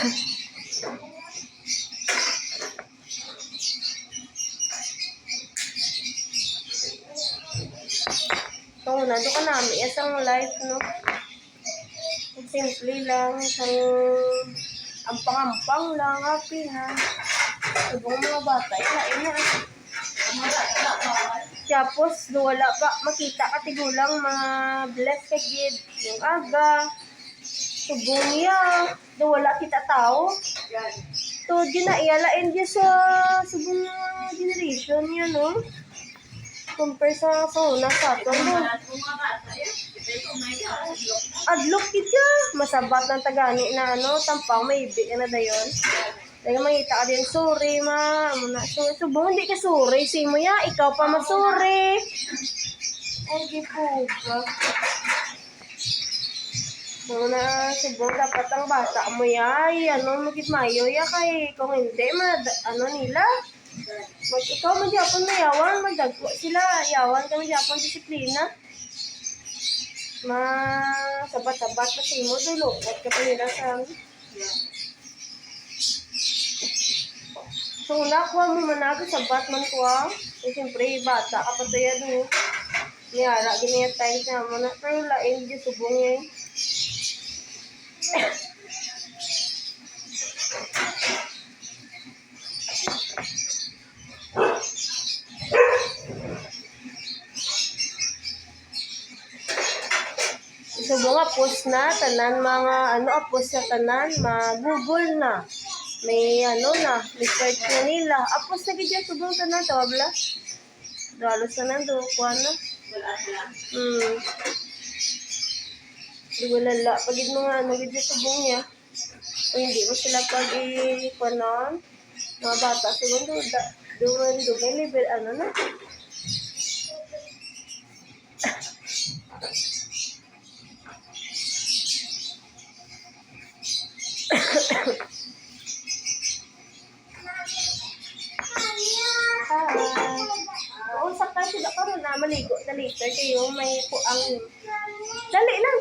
So, nado ka namin. Isang life, no? Simple lang. Isang ampang-ampang lang. Happy na. Ibang mga bata. Ina. Tapos, wala pa. Makita ka tigulang mga blessed gid. Yung aga. Subong niya. Wala kita tao. So, ginaialain niya sa subong generation niya, no? Compare sa una sa ato, no? Adlok kita. Masabat ng tagani na, ano, tampang may ibig na dayon. Dahil makita ka din, sorry, ma. Subong, hindi ka sorry. Simo ya, ikaw pa masuri. Ay, di po ba? Subong, dapat ang bata mo ya. Ano, magigmayo ya kay. Kung hindi, ano nila. Ikaw magyapon na yawan, magdagpo sila. Yawan ka magyapon disiplina. Sabat-sabat na simo, dulukot ka pa nila sa... So, nakuha mo manago sa Batman ko siyempre, bata ka pa tayo doon. Niyara, ginayat tayo na mo na. Pero lain, di subong yan. Subong post na, tanan mga, post na tanan, ma-google na. May may search na nila. Apos na gidya subong tanan, tawabla. Dalos na nando, kuha na. Di wala, pagid mo nga, gidya subong niya. O hindi mo sila pag-ikuanon. Mga bata, subong doon, may level, na. Sakta sila karon na maligo na later kayo may kuang. Dali lang.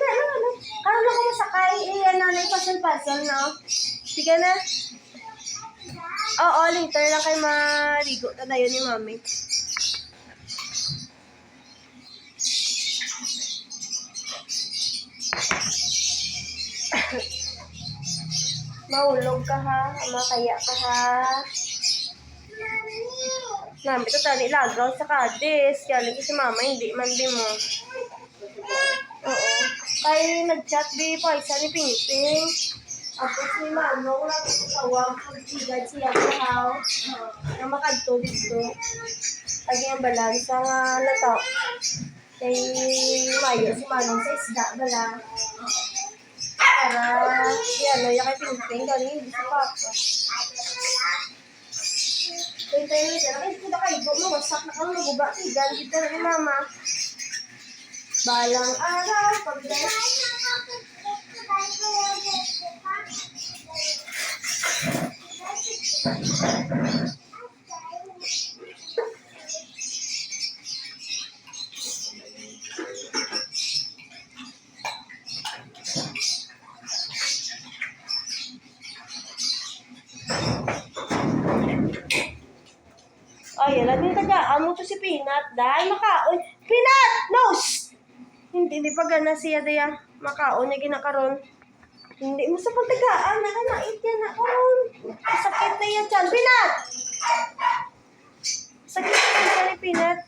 Karon ako masakay nanay pasal-pasal no. Sige na. Oo, later lang kay maligo na dayon ni mami. Maulog ka ha, makaya ka ha. Namin ito tani lagaw sa kades. Kaya lang si mama, hindi man din mo. Oo. Kaya nag-chat di pa isa ni Pingping. Tapos ni Mano, wala ko tawag. Pag-igad siya sa house. Na makadto dito. Lagi ang balansa nga lataw. Kay Mayo, si Mano sa isda bala. Para, yan, kay Pingping. Galing, hindi sa papa. Tayo, ay, kuda kayo, mawasak na kang naguba. Tigan, dito na ni mama. Balang araw, pagdala. Ay, alam yung tagaan mo to si Peanut. Dahil makaon. Peanut! Nose! Hindi pa gana siya daya. Makaon niya ginakaroon. Hindi mo sa pagtagaan. Nakanait yan na karoon. Sakit na yan dyan. Peanut! Sakit na yan dyan ni Peanut.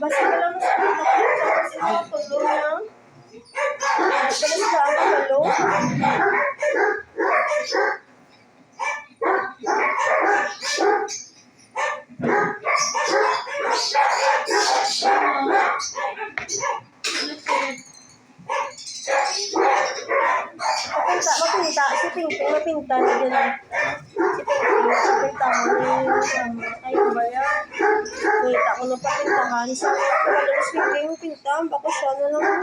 Basta ka lang sa tulong lang. Basta sa tulong. Mapinta. Si Pingping mapinta na din. Si Pingping. yung pintahan ni mama. Ayun ba yan? Kita ko na patintahan. Sabi ko, walang speaking pintahan. Baka siya na lang.